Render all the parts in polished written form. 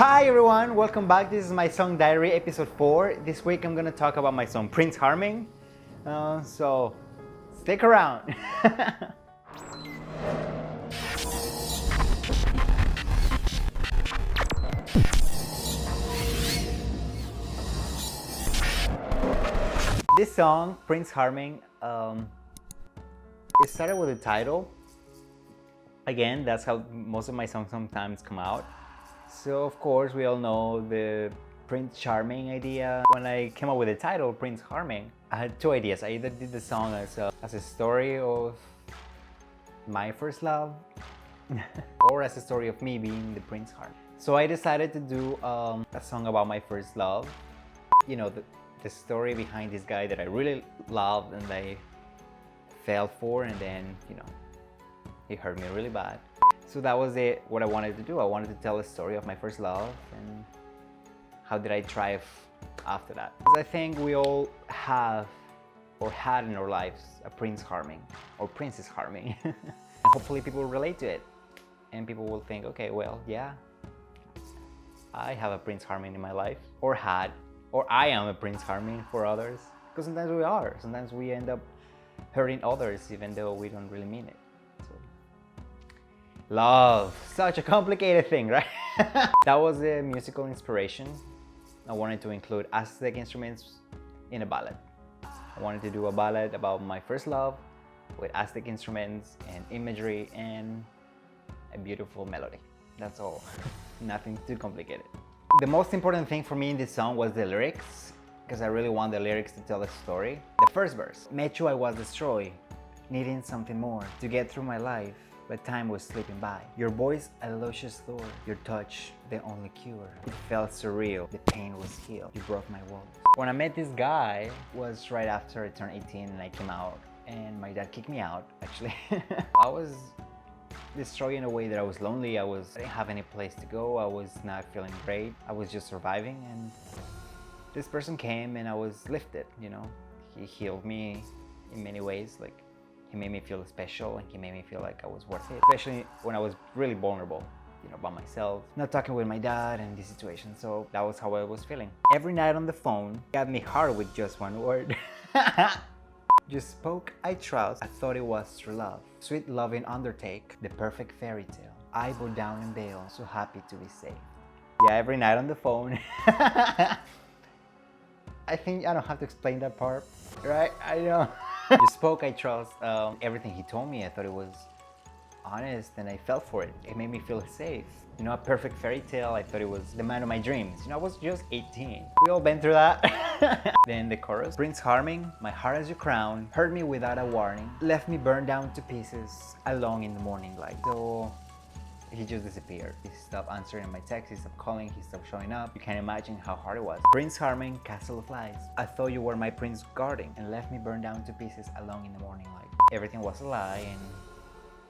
Hi everyone, welcome back. This is my song diary episode 4. This week I'm gonna talk about my song Prince Harming. So stick around. This song, Prince Harming, it started with the title. Again, that's how most of my songs sometimes come out. So of course we all know the Prince Charming idea. When I came up with the title, Prince Harming, I had two ideas. I either did the song as a story of my first love or as a story of me being the Prince Harming. So I decided to do a song about my first love. You know, the story behind this guy that I really loved and I fell for, and then, you know, he hurt me really bad. So that was what I wanted to do. I wanted to tell a story of my first love and how did I thrive after that. Because I think we all have or had in our lives a Prince Harming or Princess Harming. And hopefully people relate to it and people will think, okay, well, yeah, I have a Prince Harming in my life, or had, or I am a Prince Harming for others. Because sometimes we are. Sometimes we end up hurting others even though we don't really mean it. Love, such a complicated thing, right? That was the musical inspiration. I wanted to include Aztec instruments in a ballad. I wanted to do a ballad about my first love with Aztec instruments and imagery and a beautiful melody. That's all. Nothing too complicated. The most important thing for me in this song was the lyrics, because I really want the lyrics to tell a story. The first verse: met you, I was destroyed, needing something more to get through my life, but time was slipping by. Your voice, a luscious lure. Your touch, the only cure. It felt surreal. The pain was healed. You broke my walls. When I met this guy was right after I turned 18 and I came out, and my dad kicked me out, actually. I was destroyed in a way that I was lonely. I didn't have any place to go. I was not feeling great. I was just surviving, and this person came and I was lifted, you know. He healed me in many ways. Like, he made me feel special and he made me feel like I was worth it, especially when I was really vulnerable, you know, by myself, not talking with my dad and this situation. So that was how I was feeling. Every night on the phone got me hard with just one word. You spoke, I trust, I thought it was true love. Sweet loving undertake, the perfect fairy tale. I bow down and bail, so happy to be saved. Yeah, every night on the phone. I think I don't have to explain that part, right? I know. You spoke, I trust. Everything he told me, I thought it was honest and I fell for it. It made me feel safe. You know, a perfect fairy tale, I thought it was the man of my dreams. You know, I was just 18. We all been through that. Then the chorus: Prince Harming, my heart as your crown, hurt me without a warning, left me burned down to pieces, alone in the morning light. So he just disappeared. He stopped answering my texts, he stopped calling, he stopped showing up. You can't imagine how hard it was. Prince Harming, castle of lies, I thought you were my prince guarding, and left me burned down to pieces alone in the morning light. Everything was a lie, and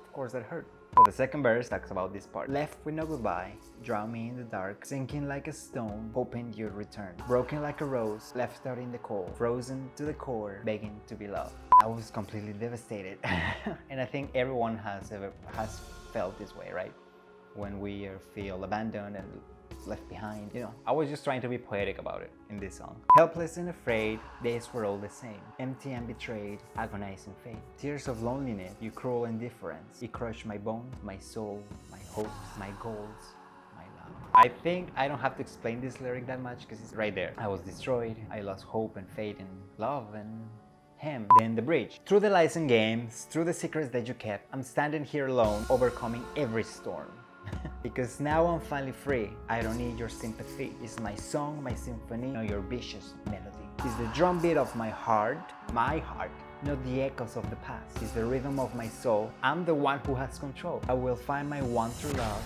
of course that hurt. So the second verse talks about this part. Left with no goodbye, drown me in the dark, sinking like a stone, hoping you'd return. Broken like a rose, left out in the cold, frozen to the core, begging to be loved. I was completely devastated. And I think everyone has felt this way, right? When we feel abandoned and left behind, you know. I was just trying to be poetic about it in this song. Helpless and afraid, days were all the same. Empty and betrayed, agonizing fate. Tears of loneliness, you cruel indifference. You crushed my bones, my soul, my hopes, my goals, my love. I think I don't have to explain this lyric that much because it's right there. I was destroyed, I lost hope and faith in love and him. Then the bridge. Through the lies and games, through the secrets that you kept, I'm standing here alone, overcoming every storm. Because now I'm finally free. I don't need your sympathy. It's my song, my symphony, not your vicious melody. It's the drumbeat of my heart, not the echoes of the past. It's the rhythm of my soul. I'm the one who has control. I will find my one true love.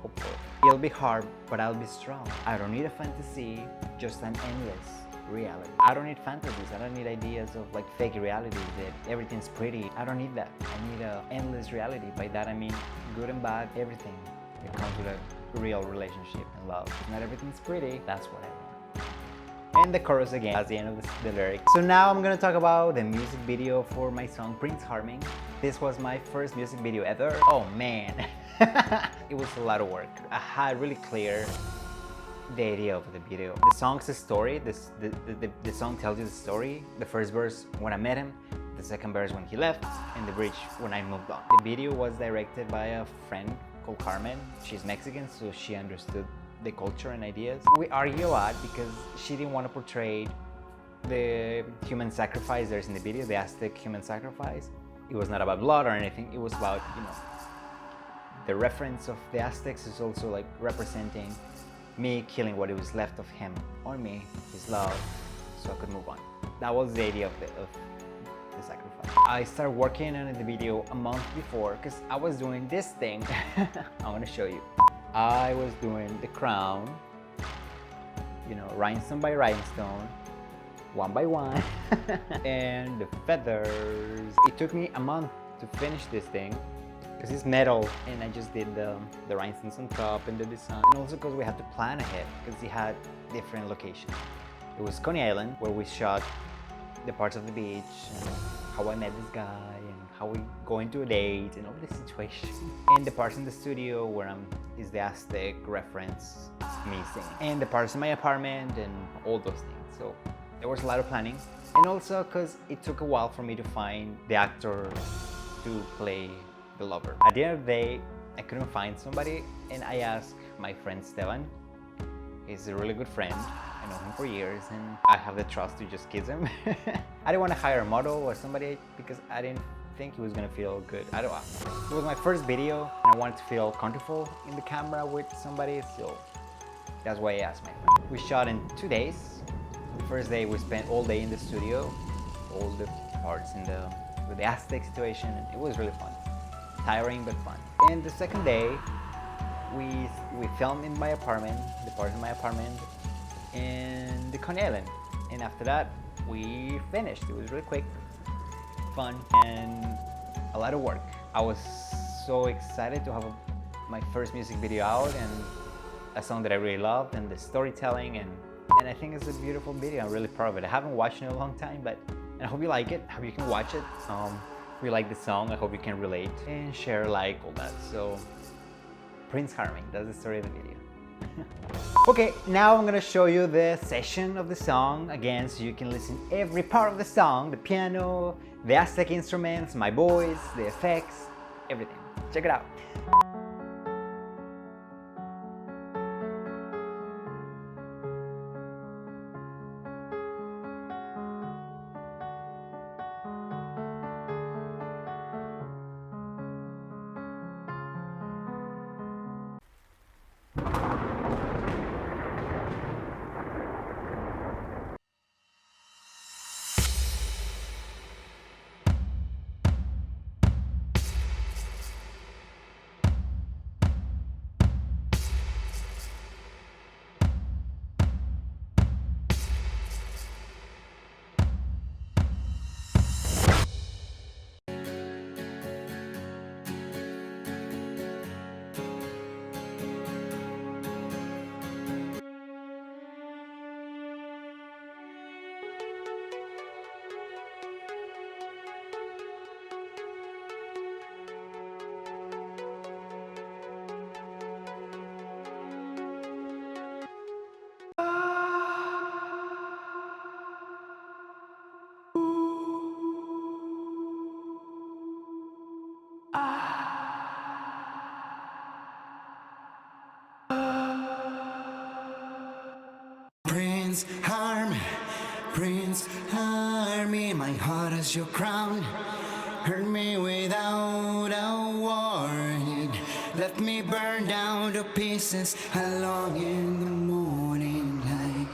Hopefully. It'll be hard, but I'll be strong. I don't need a fantasy, just an endless reality. I don't need fantasies. I don't need ideas of like fake reality that everything's pretty. I don't need that. I need an endless reality. By that I mean good and bad, everything that comes with a real relationship and love. If not everything's pretty, that's what I want. And the chorus again at the end of the lyric. So now I'm gonna talk about the music video for my song Prince Harming. This was my first music video ever. Oh man. It was a lot of work. I had really clear the idea of the video. The song's a story. The song tells you the story. The first verse when I met him, the second verse when he left, and the bridge when I moved on. The video was directed by a friend called Carmen. She's Mexican, so she understood the culture and ideas. We argue a lot because she didn't want to portray the human sacrifice there's in the video, the Aztec human sacrifice. It was not about blood or anything. It was about, the reference of the Aztecs is also like representing me killing what was left of him on me, his love, so I could move on. That was the idea of the sacrifice. I started working on the video a month before because I was doing this thing. I want to show you. I was doing the crown, rhinestone by rhinestone, one by one, and the feathers. It took me a month to finish this thing because it's metal, and I just did the rhinestones on top and the design. And also because we had to plan ahead because we had different locations. It was Coney Island where we shot the parts of the beach and how I met this guy and how we go into a date and all this situation. And the parts in the studio where is the Aztec reference, me singing. And the parts in my apartment and all those things. So there was a lot of planning. And also because it took a while for me to find the actor to play the lover. At the end of the day, I couldn't find somebody, and I asked my friend Esteban. He's a really good friend. I know him for years, and I have the trust to just kiss him. I didn't want to hire a model or somebody because I didn't think he was gonna feel good. It was my first video, and I wanted to feel comfortable in the camera with somebody, so that's why I asked my friend. We shot in 2 days. The first day we spent all day in the studio, all the parts with the Aztec situation, and it was really fun. Tiring but fun. And the second day, we filmed in my apartment, the parts in my apartment, and the Coney Island. And after that, we finished. It was really quick, fun, and a lot of work. I was so excited to have my first music video out, and a song that I really loved, and the storytelling, and I think it's a beautiful video. I'm really proud of it. I haven't watched it in a long time, but I hope you like it. I hope you can watch it. If you like the song, I hope you can relate and share, all that. So, Prince Harming, that's the story of the video. Okay, now I'm gonna show you the session of the song again, so you can listen every part of the song, the piano, the Aztec instruments, my voice, the effects, everything. Check it out. Prince Harming, my heart is your crown. Hurt me without a warning. Let me burn down to pieces along in the morning light.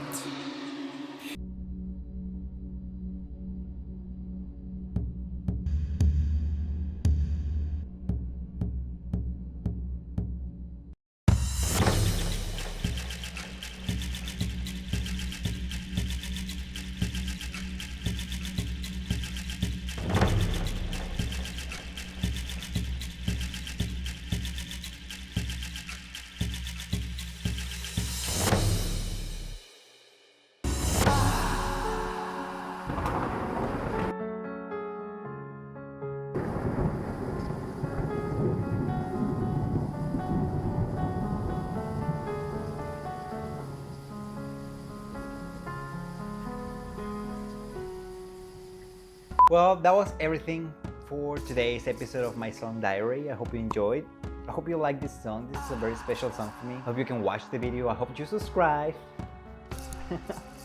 Well, that was everything for today's episode of my song diary. I hope you enjoyed. I hope you like this song. This is a very special song for me. I hope you can watch the video. I hope you subscribe.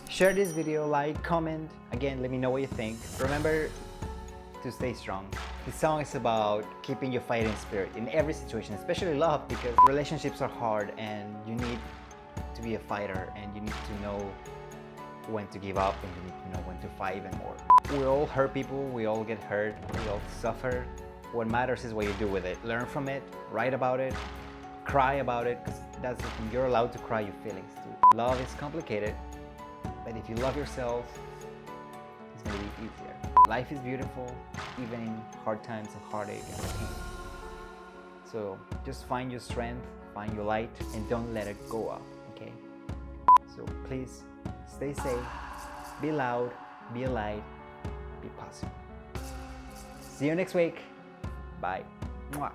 Share this video, like, comment. Again, let me know what you think. Remember to stay strong. This song is about keeping your fighting spirit in every situation, especially love, because relationships are hard and you need to be a fighter and you need to know when to give up and you need to know when to fight even more. We all hurt people, we all get hurt, we all suffer. What matters is what you do with it. Learn from it, write about it, cry about it, because that's the thing. You're allowed to cry your feelings too. Love is complicated, but if you love yourself, it's gonna be easier. Life is beautiful, even in hard times of heartache and pain. So just find your strength, find your light, and don't let it go up, okay? So please, stay safe, be loud, be a light, be positive. See you next week. Bye. Mwah.